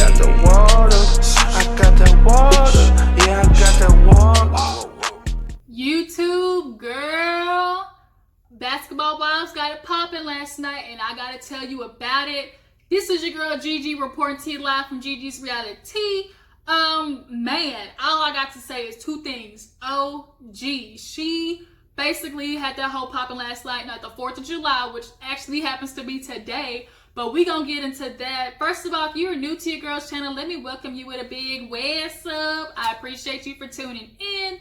got the water. I got that water. Yeah, I got that water. YouTube girl, Basketball Wives got it popping last night, and I gotta tell you about it. This is your girl Gigi reporting to you live from Gigi's Reality. Man, all I got to say is two things. OG, she basically had that whole popping last night, not the 4th of July, which actually happens to be today, but we gonna get into that. First of all, if you're new to your girl's channel, let me welcome you with a big what's up. I appreciate you for tuning in.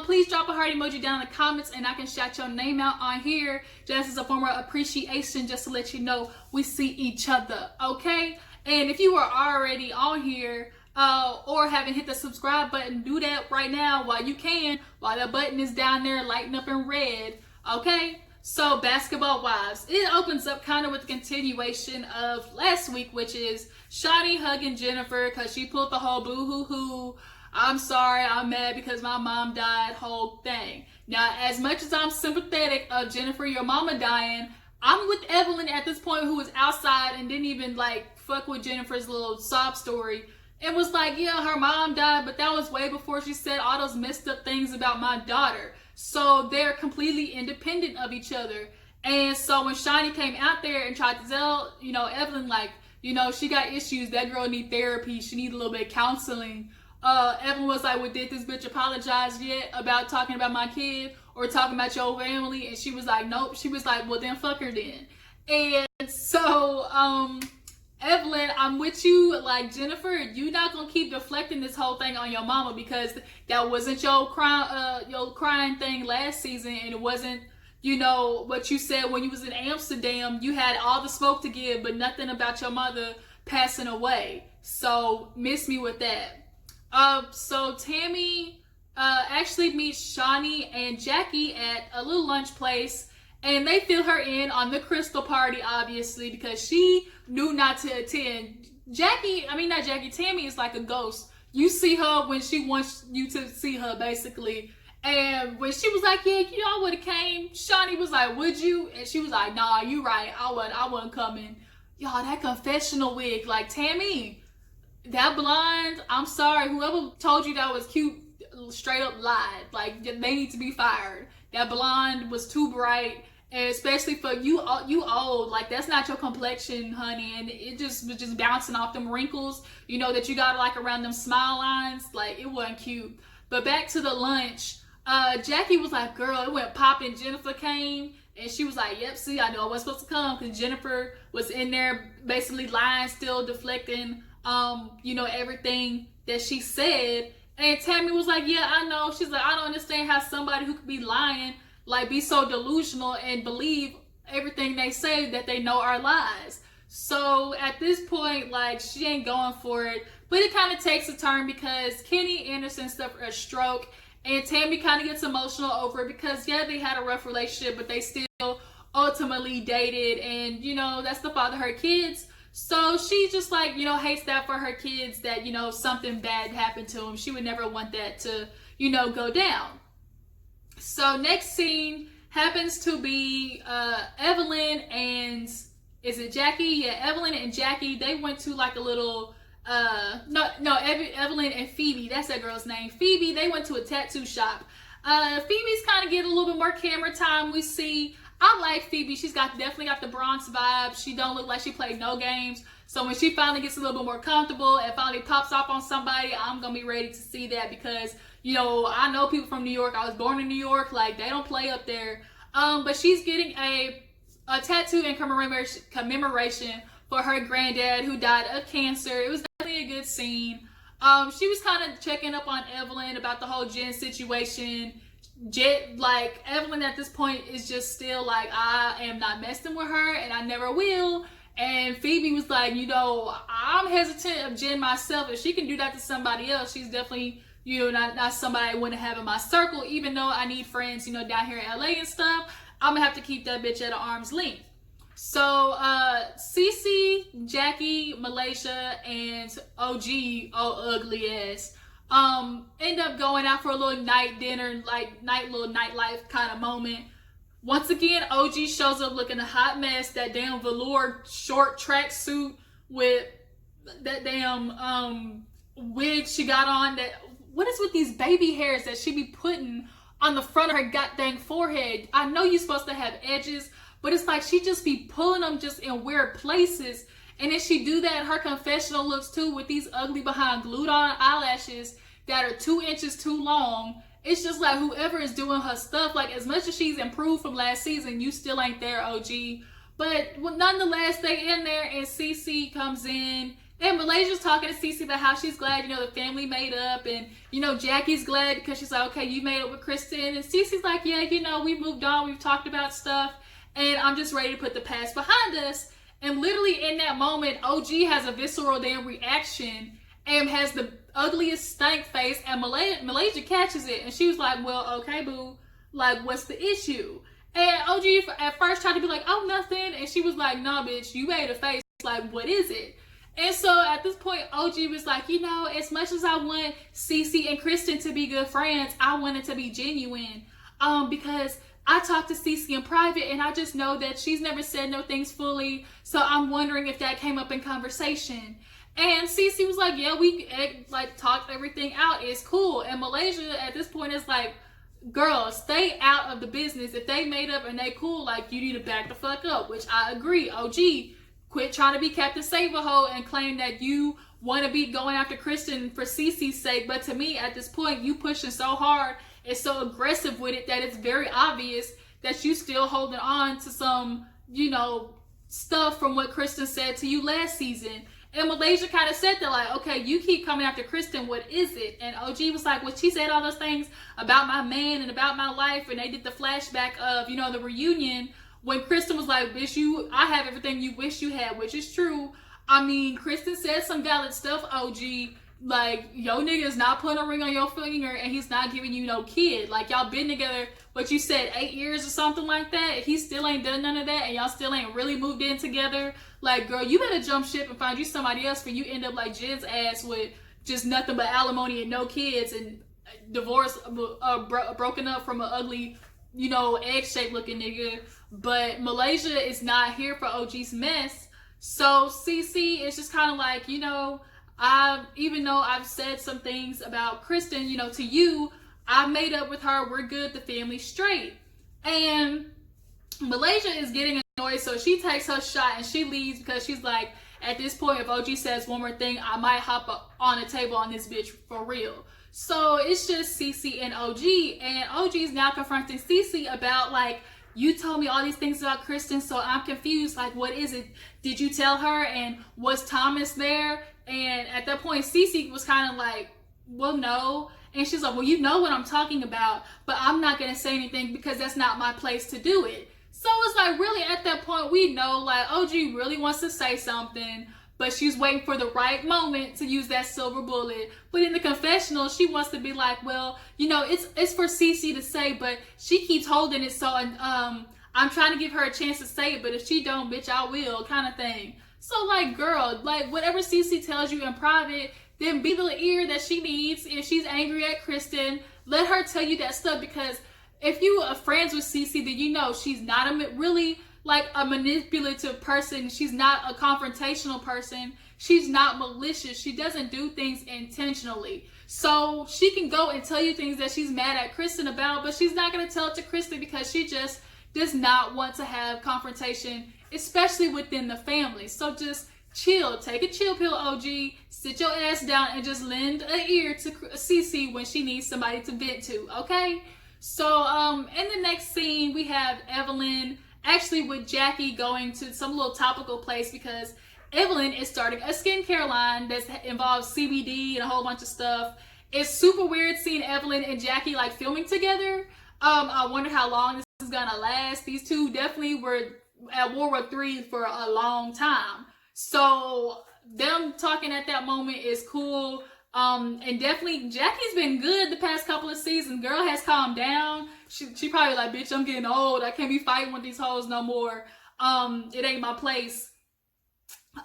Please drop a heart emoji down in the comments and I can shout your name out on here just as a form of appreciation, just to let you know we see each other, okay? And if you are already on here or haven't hit the subscribe button, do that right now while you can, while the button is down there lighting up in red, okay? So Basketball Wives, it opens up kind of with the continuation of last week, which is Shawty hugging Jennifer because she pulled the whole boo-hoo-hoo, I'm sorry, I'm mad because my mom died whole thing. Now, as much as I'm sympathetic of Jennifer, your mama dying, I'm with Evelyn at this point, who was outside and didn't even like fuck with Jennifer's little sob story. It was like, yeah, her mom died, but that was way before she said all those messed up things about my daughter. So they're completely independent of each other. And so when Shawty came out there and tried to tell, Evelyn, like, she got issues, that girl need therapy, she need a little bit of counseling. Evelyn was like, well, did this bitch apologize yet about talking about my kid or talking about your family? And she was like, nope. She was like, well, then fuck her then. And so, Evelyn, I'm with you. Like, Jennifer, you not gonna keep deflecting this whole thing on your mama, because that wasn't your crying thing last season, and it wasn't, what you said when you was in Amsterdam. You had all the smoke to give, but nothing about your mother passing away. So miss me with that. So Tammy actually meets Shawnee and Jackie at a little lunch place, and they fill her in on the crystal party, obviously, because she knew not to attend. Tammy is like a ghost. You see her when she wants you to see her, basically. And when she was like, yeah, I would have came, Shawnee was like, would you? And she was like, nah, you right, I wasn't coming. Y'all, that confessional wig, like, Tammy, that blonde, I'm sorry, whoever told you that was cute straight up lied. Like, they need to be fired. That blonde was too bright, and especially for you old. Like, that's not your complexion, honey, and it just was just bouncing off them wrinkles, that you got like around them smile lines. Like, it wasn't cute. But back to the lunch, Jackie was like, girl, it went popping. Jennifer came, and she was like, yep, see, I know I wasn't supposed to come, because Jennifer was in there basically lying, still deflecting everything that she said. And Tammy was like, yeah, I know. She's like, I don't understand how somebody who could be lying, like, be so delusional and believe everything they say that they know are lies. So at this point, like, she ain't going for it. But it kind of takes a turn because Kenny Anderson suffered a stroke, and Tammy kind of gets emotional over it because, yeah, they had a rough relationship, but they still ultimately dated, and that's the father of her kids. So she just like, hates that for her kids, that, something bad happened to them. She would never want that to, go down. So next scene happens to be Evelyn and, is it Jackie? Yeah, Evelyn and Jackie, they went to like a little, Evelyn and Phoebe, that's that girl's name. Phoebe, they went to a tattoo shop. Phoebe's kind of getting a little bit more camera time. We see, I like Phoebe. She's definitely got the Bronx vibe. She don't look like she played no games. So when she finally gets a little bit more comfortable and finally pops off on somebody, I'm going to be ready to see that because, I know people from New York. I was born in New York. Like, they don't play up there. But she's getting a tattoo in commemoration for her granddad who died of cancer. It was definitely a good scene. She was kind of checking up on Evelyn about the whole Jen situation. Like, Evelyn at this point is just still like, I am not messing with her and I never will. And Phoebe was like, I'm hesitant of Jen myself. If she can do that to somebody else, she's definitely, not somebody I want to have in my circle. Even though I need friends, down here in LA and stuff, I'm gonna have to keep that bitch at an arm's length. So cece, Jackie, Malaysia, and OG, ugly ass, end up going out for a little night dinner, like little nightlife kind of moment. Once again, OG shows up looking a hot mess, that damn velour short track suit with that damn wig she got on. That what is with these baby hairs that she be putting on the front of her goddamn forehead? I know you're supposed to have edges, but it's like she just be pulling them just in weird places. And then she do that in her confessional looks too, with these ugly behind glued on eyelashes that are 2 inches too long. It's just like whoever is doing her stuff, like as much as she's improved from last season, you still ain't there, OG. But nonetheless, they in there and cece comes in. And Malaysia's talking to cece about how she's glad, the family made up. And, Jackie's glad because she's like, okay, you made up with Kristen. And cece's like, yeah, we moved on. We've talked about stuff. And I'm just ready to put the past behind us. And literally in that moment, OG has a visceral damn reaction and has the ugliest stank face. And Malaysia catches it. And she was like, well, okay, boo. Like, what's the issue? And OG at first tried to be like, oh, nothing. And she was like, nah, bitch, you made a face. Like, what is it? And so at this point, OG was like, as much as I want cece and Kristen to be good friends, I want it to be genuine. Because I talked to cece in private and I just know that she's never said no things fully. So I'm wondering if that came up in conversation. And cece was like, yeah, we talked everything out. It's cool. And Malaysia at this point is like, girl, stay out of the business. If they made up and they cool, like, you need to back the fuck up, which I agree. OG, quit trying to be Captain Save-A-Ho and claim that you want to be going after Kristen for cece's sake. But to me, at this point, you pushing so hard and so aggressive with it that it's very obvious that you still holding on to some, stuff from what Kristen said to you last season. And Malaysia kind of said that, like, okay, you keep coming after Kristen, what is it? And OG was like, well, she said all those things about my man and about my life. And they did the flashback of, the reunion when Kristen was like, bitch, I have everything you wish you had, which is true. I mean, Kristen said some valid stuff, OG. Like, yo nigga is not putting a ring on your finger and he's not giving you no kid. Like, y'all been together, what you said, 8 years or something like that. He still ain't done none of that and y'all still ain't really moved in together. Like, girl, you better jump ship and find you somebody else, for you end up like Jen's ass with just nothing but alimony and no kids and divorced, broken up from an ugly, egg-shaped looking nigga. But Malaysia is not here for OG's mess. So cece is just kind of like, even though I've said some things about Kristen, to you, I made up with her. We're good. The family's straight. And Malaysia is getting annoyed, so she takes her shot and she leaves because she's like, at this point, if OG says one more thing, I might hop up on the table on this bitch for real. So it's just cece and OG, and OG is now confronting cece about, like, you told me all these things about Kristen, so I'm confused. Like, what is it? Did you tell her? And was Thomas there? And at that point, cece was kind of like, well, no. And she's like, well, you know what I'm talking about, but I'm not going to say anything because that's not my place to do it. So it's like, really, at that point, we know, like, OG really wants to say something, but she's waiting for the right moment to use that silver bullet. But in the confessional, she wants to be like, well, it's for cece to say, but she keeps holding it, so I'm trying to give her a chance to say it, but if she don't, bitch, I will, kind of thing. So, like, girl, like, whatever cece tells you in private, then be the ear that she needs. If she's angry at Kristen, let her tell you that stuff, because if you are friends with cece, then she's not really like a manipulative person. She's not a confrontational person. She's not malicious. She doesn't do things intentionally. So she can go and tell you things that she's mad at Kristen about, but she's not going to tell it to Kristen because she just does not want to have confrontation, especially within the family. So just chill. Take a chill pill, OG. Sit your ass down and just lend an ear to cece when she needs somebody to vent to, okay? So in the next scene, we have Evelyn actually with Jackie going to some little topical place because Evelyn is starting a skincare line that involves CBD and a whole bunch of stuff. It's super weird seeing Evelyn and Jackie like filming together. I wonder how long this is gonna last. These two definitely were at World War III for a long time. So them talking at that moment is cool. And definitely Jackie's been good the past couple of seasons. Girl has calmed down. She probably like, bitch, I'm getting old. I can't be fighting with these hoes no more. It ain't my place.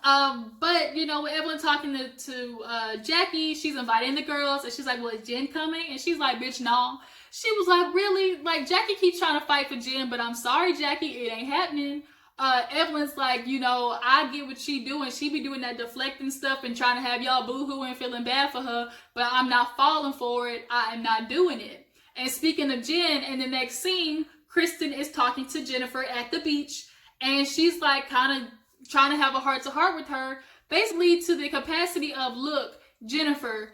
But with Evelyn talking to Jackie, she's inviting the girls and she's like, well, is Jen coming? And she's like, bitch, no. She was like, really? Like, Jackie keeps trying to fight for Jen, but I'm sorry, Jackie, it ain't happening. Evelyn's like, you know, I get what she doing. She be doing that deflecting stuff and trying to have y'all boo-hoo and feeling bad for her, but I'm not falling for it. I am not doing it. And speaking of Jen, in the next scene, Kristen is talking to Jennifer at the beach, and she's like kind of trying to have a heart-to-heart with her, basically to the capacity of, look, Jennifer,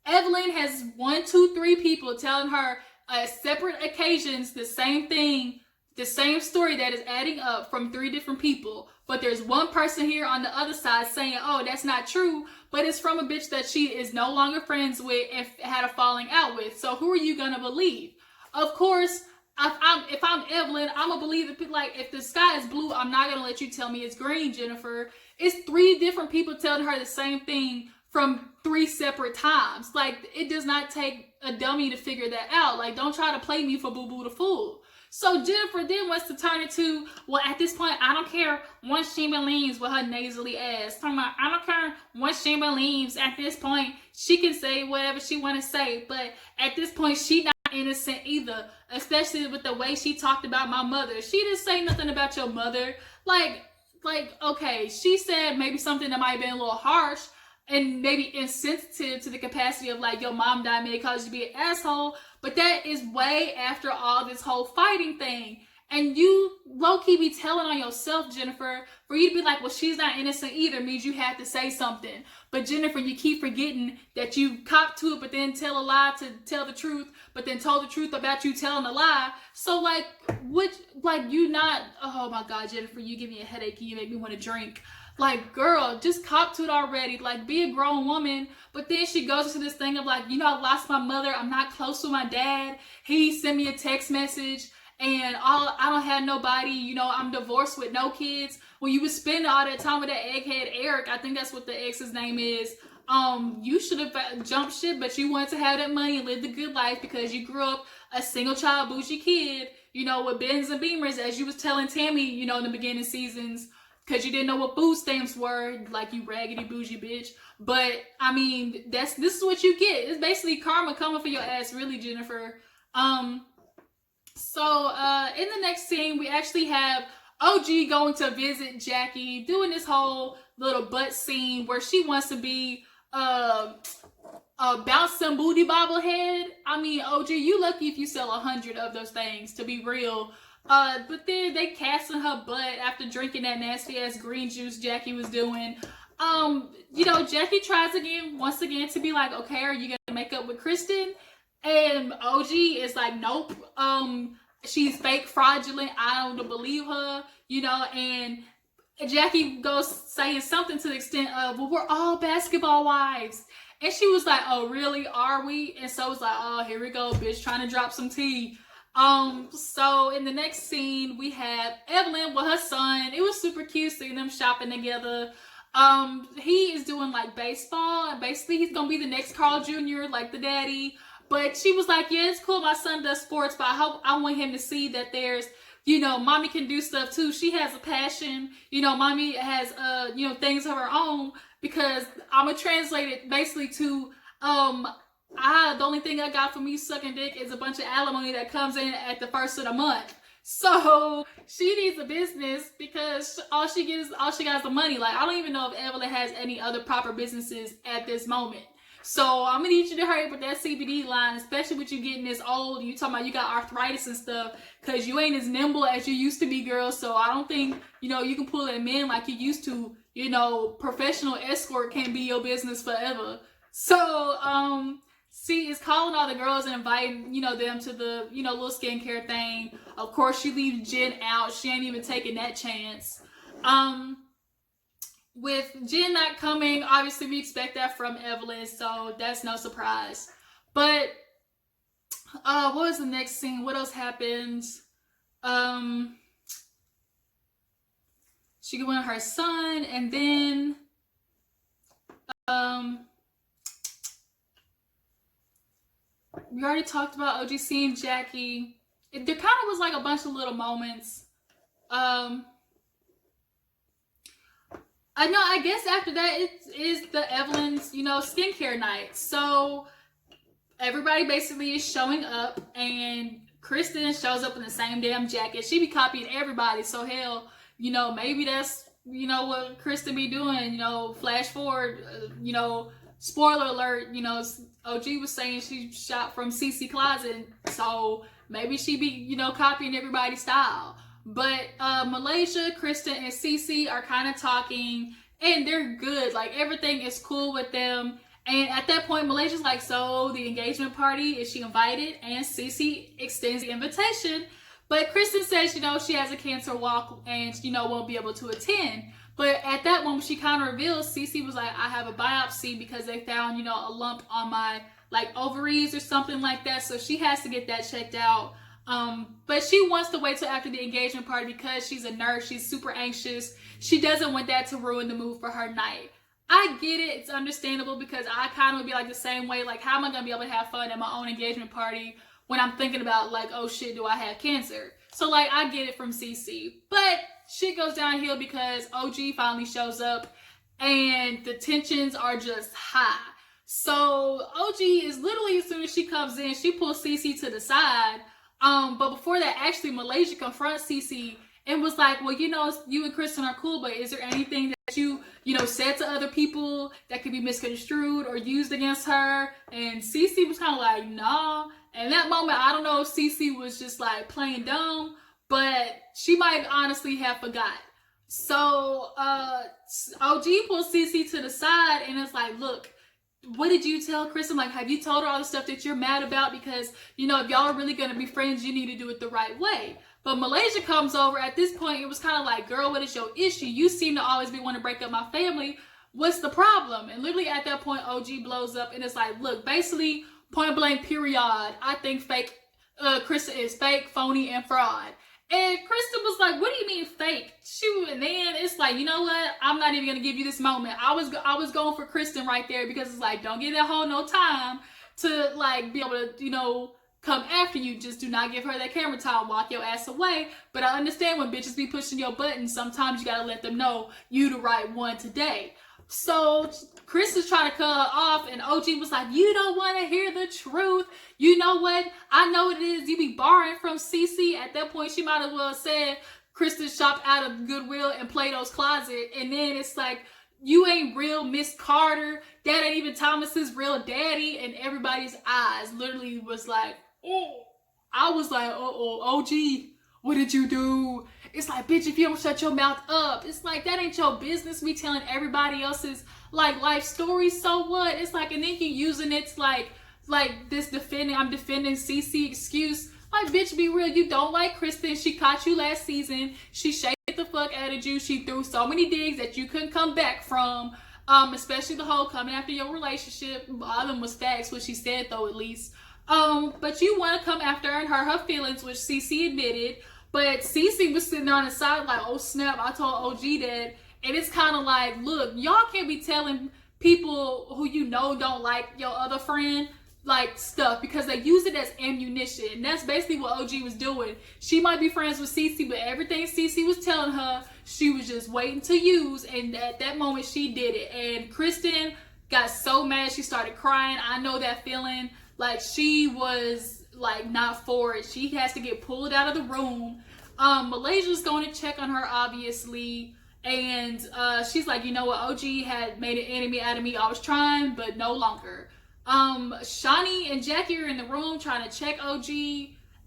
Evelyn has 1, 2, 3 people telling her at separate occasions the same thing, the same story that is adding up from 3 different people. But there's one person here on the other side saying, oh, that's not true, but it's from a bitch that she is no longer friends with and had a falling out with. So who are you gonna believe? Of course, if I'm Evelyn, I'm gonna believe that, like, if the sky is blue, I'm not gonna let you tell me it's green, Jennifer. It's 3 different people telling her the same thing from 3 separate times. Like, it does not take a dummy to figure that out. Like, don't try to play me for Boo Boo the Fool. So Jennifer then wants to turn it to, well, at this point, I don't care what she believes with her nasally ass. Talking about, I don't care what she believes. At this point, she can say whatever she want to say. But at this point, she not innocent either. Especially with the way she talked about my mother. She didn't say nothing about your mother. Like, okay, she said maybe something that might have been a little harsh and maybe insensitive to the capacity of, like, your mom died, may cause you to be an asshole, but that is way after all this whole fighting thing. And you low-key be telling on yourself, Jennifer. For you to be like, well, she's not innocent either, means you have to say something. But Jennifer, you keep forgetting that you cop to it, but then tell a lie to tell the truth, but then told the truth about you telling a lie. So, like, you not, oh my God, Jennifer, you give me a headache and you make me want to drink. Like, girl, just cop to it already. Like, be a grown woman. But then she goes into this thing of, like, you know, I lost my mother. I'm not close to my dad. He sent me a text message. And I don't have nobody. You know, I'm divorced with no kids. When you was spending all that time with that egghead Eric, I think that's what the ex's name is. You should have jumped ship, but you wanted to have that money and live the good life because you grew up a single child bougie kid, you know, with Benz and Beamers, as you was telling Tammy, you know, in the beginning seasons. Because you didn't know what food stamps were, like, you raggedy bougie bitch. But, I mean, this is what you get. It's basically karma coming for your ass, really, Jennifer. So, in the next scene, we actually have OG going to visit Jackie, doing this whole little butt scene where she wants to be a bouncing booty bobblehead. I mean, OG, you lucky if you sell 100 of those things, to be real. But then they casting her butt after drinking that nasty ass green juice Jackie was doing. You know, Jackie tries once again to be like, okay, are you gonna make up with Kristen? And OG is like, nope. She's fake, fraudulent. I don't believe her, you know. And Jackie goes saying something to the extent of, well, we're all basketball wives. And she was like, oh, really? Are we? And so it was like, oh, here we go, bitch, trying to drop some tea. So in the next scene, we have Evelyn with her son. It was super cute seeing them shopping together. He is doing, like, baseball, and basically he's gonna be the next Carl Jr., like the daddy. But she was like, yeah, it's cool, my son does sports, but I want him to see that there's, you know, mommy can do stuff too. She has a passion, you know, mommy has, you know, things of her own, because I'm gonna translate it basically to, the only thing I got from me sucking dick is a bunch of alimony that comes in at the first of the month. So she needs a business because all she got is the money. Like, I don't even know if Evelyn has any other proper businesses at this moment. So I'm gonna need you to hurry up with that CBD line, especially with you getting this old. You talking about you got arthritis and stuff, because you ain't as nimble as you used to be, girl. So I don't think, you know, you can pull them in like you used to. You know, professional escort can't be your business forever. So she is calling all the girls and inviting, you know, them to the, you know, little skincare thing. Of course, she leaves Jen out. She ain't even taking that chance. With Jen not coming, obviously we expect that from Evelyn, so that's no surprise. But what was the next scene? What else happened? She went with her son, and then we already talked about OG seeing Jackie. There kind of was like a bunch of little moments. I guess after that it is the Evelyn's, you know, skincare night. So everybody basically is showing up, and Kristen shows up in the same damn jacket. She be copying everybody, so hell, maybe that's, what Kristen be doing, flash forward, spoiler alert, OG was saying she shot from cece closet, so maybe she be, copying everybody's style. But Malaysia, Kristen, and cece are kind of talking, and they're good. Like, everything is cool with them. And at that point, Malaysia's like, so the engagement party, is she invited? And cece extends the invitation. But Kristen says, she has a cancer walk and, won't be able to attend. But at that moment, she kind of reveals, cece was like, I have a biopsy because they found, a lump on my, ovaries or something like that. So she has to get that checked out. But she wants to wait till after the engagement party because she's a nurse. She's super anxious. She doesn't want that to ruin the mood for her night. I get it. It's understandable because I kind of would be like the same way. Like, how am I going to be able to have fun at my own engagement party when I'm thinking about, oh shit, do I have cancer? So, I get it from cece. But shit goes downhill because OG finally shows up and the tensions are just high. So, OG is literally, as soon as she comes in, she pulls cece to the side. But before that, actually, Malaysia confronts cece and was like, well, you and Kristen are cool, but is there anything that you said to other people that could be misconstrued or used against her? And cece was kind of like, nah. And that moment, I don't know if cece was just playing dumb, but she might honestly have forgot. So OG pulls cece to the side and it's like, look, what did you tell Kristen? Have you told her all the stuff that you're mad about? Because, if y'all are really going to be friends, you need to do it the right way. But Malaysia comes over. At this point, it was kind of like, girl, what is your issue? You seem to always be wanting to break up my family. What's the problem? And literally at that point, OG blows up and it's like, look, basically, point blank, period, I think Kristen is fake, phony, and fraud. And Kristen was like, what do you mean fake? Shoot. And then it's like, you know what? I'm not even going to give you this moment. I was going for Kristen right there because it's like, don't give that hoe no time to be able to, come after you. Just do not give her that camera time. Walk your ass away. But I understand when bitches be pushing your buttons, sometimes you got to let them know you the right one today. So Kristen's trying to cut her off and OG was like, you don't want to hear the truth. You know what? I know it is. You be borrowing from cece. At that point, she might as well said Kristen shopped out of Goodwill and Plato's Closet. And then it's like, you ain't real Miss Carter. That ain't even Thomas's real daddy. And everybody's eyes literally was like, oh. I was like, OG, what did you do? It's like, bitch, if you don't shut your mouth up, it's like, that ain't your business. We telling everybody else's life stories. So what? It's like, and then you using it like this I'm defending cece excuse. Like, bitch, be real. You don't like Kristen. She caught you last season. She shaded the fuck out of you. She threw so many digs that you couldn't come back from. Especially the whole coming after your relationship. All of them was facts, what she said though, at least. But you want to come after her and hurt her feelings, which cece admitted. But cece was sitting there on the side like, oh snap, I told OG that. And it's kind of like, look, y'all can't be telling people who don't like your other friend stuff because they use it as ammunition. And that's basically what OG was doing. She might be friends with cece, but everything cece was telling her, she was just waiting to use. And at that moment, she did it. And Kristen got so mad, she started crying. I know that feeling. She was not for it. She has to get pulled out of the room. Malaysia's going to check on her, obviously. And she's like, you know what? OG had made an enemy out of me. I was trying, but no longer. Shawnee and Jackie are in the room trying to check OG.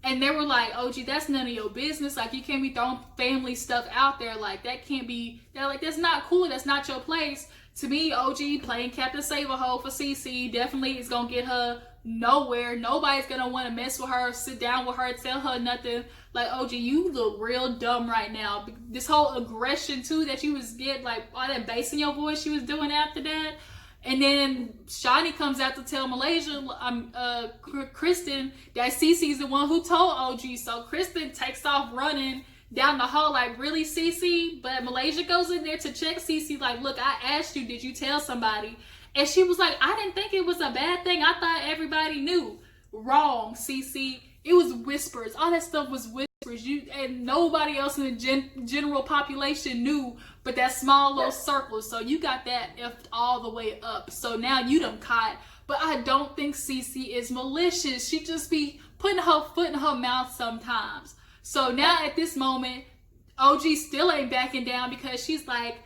And they were like, OG, that's none of your business. You can't be throwing family stuff out there. That can't be, they're like, that's not cool. That's not your place. To me, OG playing Captain Save-A-Hole for cece definitely is going to get her nowhere. Nobody's gonna want to mess with her, sit down with her, tell her nothing. OG, you look real dumb right now. This whole aggression too that you was getting, all that bass in your voice she was doing after that. And then Shawnee comes out to tell Malaysia, Kristen, that cece's the one who told OG. So Kristen takes off running down the hall really, cece? But Malaysia goes in there to check cece look, I asked you, did you tell somebody? And she was like, I didn't think it was a bad thing. I thought everybody knew. Wrong, cece. It was whispers. All that stuff was whispers. And nobody else in the general population knew, but that small little circle. So you got that effed all the way up. So now you done caught. But I don't think cece is malicious. She just be putting her foot in her mouth sometimes. So now at this moment, OG still ain't backing down because she's like,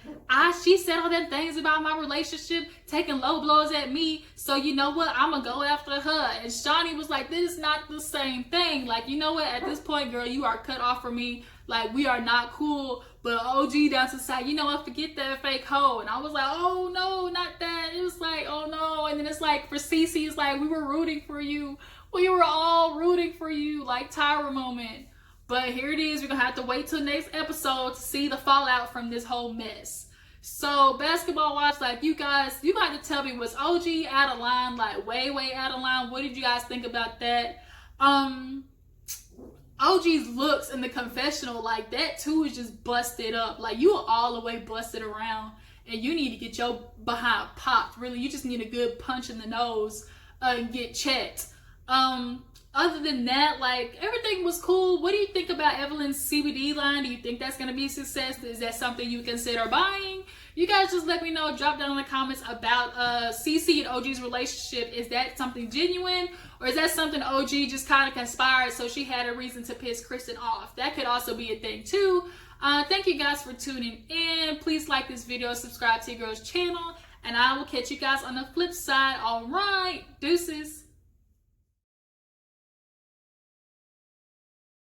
she said all them things about my relationship, taking low blows at me. So you know what? I'm gonna go after her. And Shawnee was like, this is not the same thing. Like, you know what? At this point, girl, you are cut off from me. Like, we are not cool. But OG down to the side, you know what? Forget that fake hoe. And I was like, oh no, not that. It was like, oh no. And then it's like for cece, it's like, we were rooting for you. We were all rooting for you. Like Tyra moment. But here it is. We're going to have to wait till next episode to see the fallout from this whole mess. So, Basketball Watch, like, you guys, you got to tell me, was OG out of line? Like, way, way out of line? What did you guys think about that? OG's looks in the confessional, like, that too is just busted up. Like, you are all the way busted around. And you need to get your behind popped. Really, you just need a good punch in the nose and get checked. Other than that, like, everything was cool. What do you think about Evelyn's CBD line? Do you think that's going to be a success? Is that something you consider buying? You guys just let me know. Drop down in the comments about cece and OG's relationship. Is that something genuine? Or is that something OG just kind of conspired so she had a reason to piss Kristen off? That could also be a thing too. Thank you guys for tuning in. Please like this video, subscribe to your girl's channel, and I will catch you guys on the flip side. All right, deuces.